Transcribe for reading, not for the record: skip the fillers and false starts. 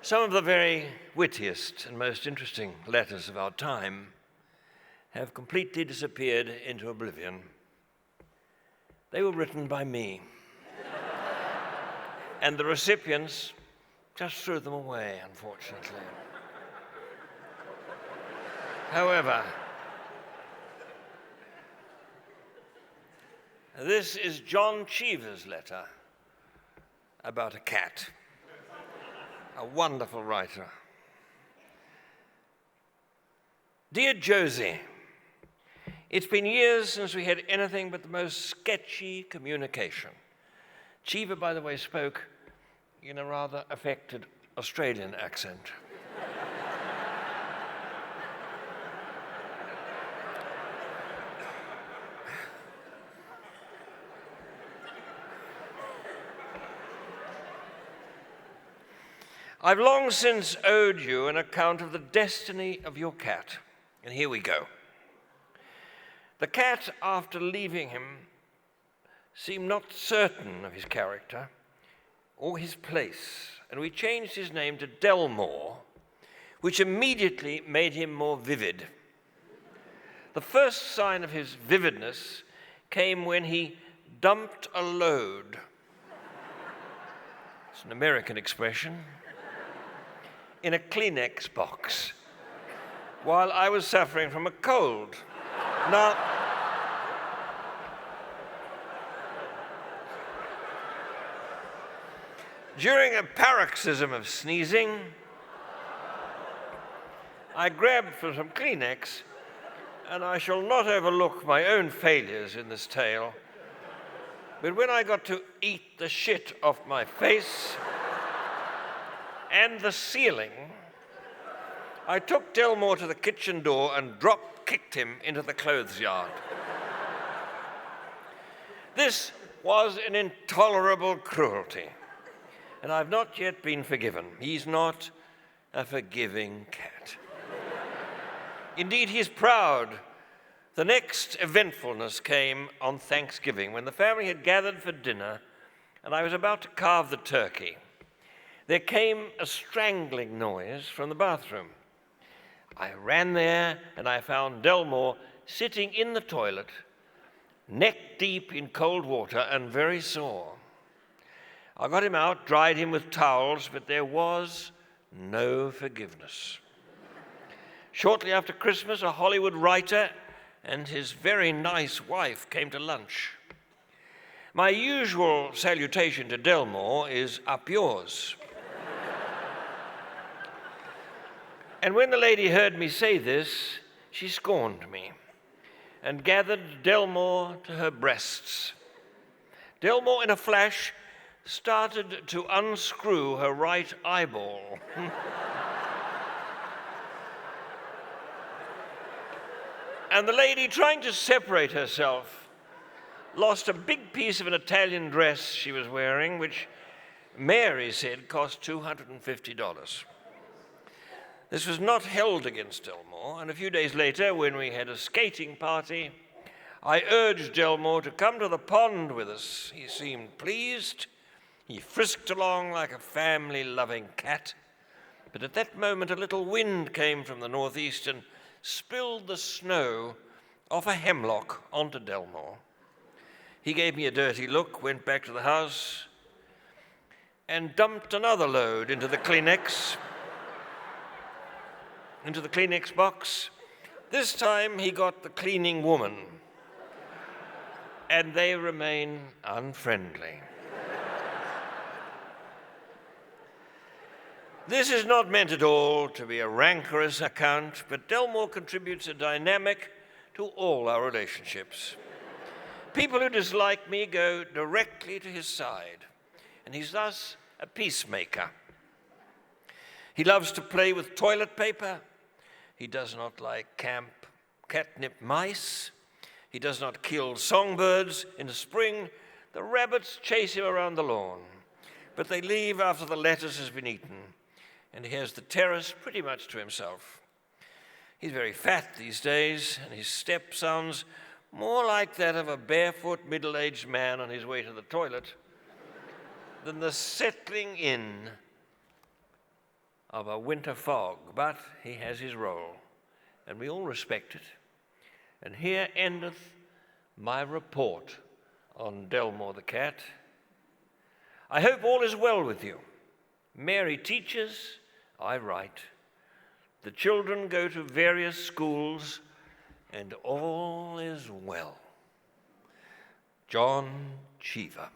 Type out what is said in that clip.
Some of the very wittiest and most interesting letters of our time have completely disappeared into oblivion. They were written by me, and the recipients just threw them away, unfortunately. However, this is John Cheever's letter about a cat, a wonderful writer. Dear Josie, it's been years since we had anything but the most sketchy communication. Cheever, by the way, spoke in a rather affected Australian accent. I've long since owed you an account of the destiny of your cat, and here we go. The cat, after leaving him, seemed not certain of his character or his place, and we changed his name to Delmore, which immediately made him more vivid. The first sign of his vividness came when he dumped a load. It's an American expression. In a Kleenex box while I was suffering from a cold. Now, during a paroxysm of sneezing, I grabbed for some Kleenex, and I shall not overlook my own failures in this tale, but when I got to eat the shit off my face and the ceiling, I took Delmore to the kitchen door and drop-kicked him into the clothes yard. This was an intolerable cruelty, and I've not yet been forgiven. He's not a forgiving cat. Indeed, he's proud. The next eventfulness came on Thanksgiving, when the family had gathered for dinner, and I was about to carve the turkey. There came a strangling noise from the bathroom. I ran there and I found Delmore sitting in the toilet, neck deep in cold water and very sore. I got him out, dried him with towels, but there was no forgiveness. Shortly after Christmas, a Hollywood writer and his very nice wife came to lunch. My usual salutation to Delmore is "up yours." And when the lady heard me say this, she scorned me and gathered Delmore to her breasts. Delmore, in a flash, started to unscrew her right eyeball. And the lady, trying to separate herself, lost a big piece of an Italian dress she was wearing, which Mary said cost $250. This was not held against Delmore, and a few days later, when we had a skating party, I urged Delmore to come to the pond with us. He seemed pleased. He frisked along like a family-loving cat. But at that moment, a little wind came from the northeast and spilled the snow off a hemlock onto Delmore. He gave me a dirty look, went back to the house, and dumped another load into the Kleenex box. This time he got the cleaning woman, and they remain unfriendly. This is not meant at all to be a rancorous account, but Delmore contributes a dynamic to all our relationships. People who dislike me go directly to his side, and he's thus a peacemaker. He loves to play with toilet paper. He does not like catnip mice. He does not kill songbirds. In the spring, the rabbits chase him around the lawn, but they leave after the lettuce has been eaten, and he has the terrace pretty much to himself. He's very fat these days, and his step sounds more like that of a barefoot middle-aged man on his way to the toilet than the settling in of a winter fog, but he has his role, and we all respect it. And here endeth my report on Delmore the cat. I hope all is well with you. Mary teaches, I write. The children go to various schools, and all is well. John Cheever.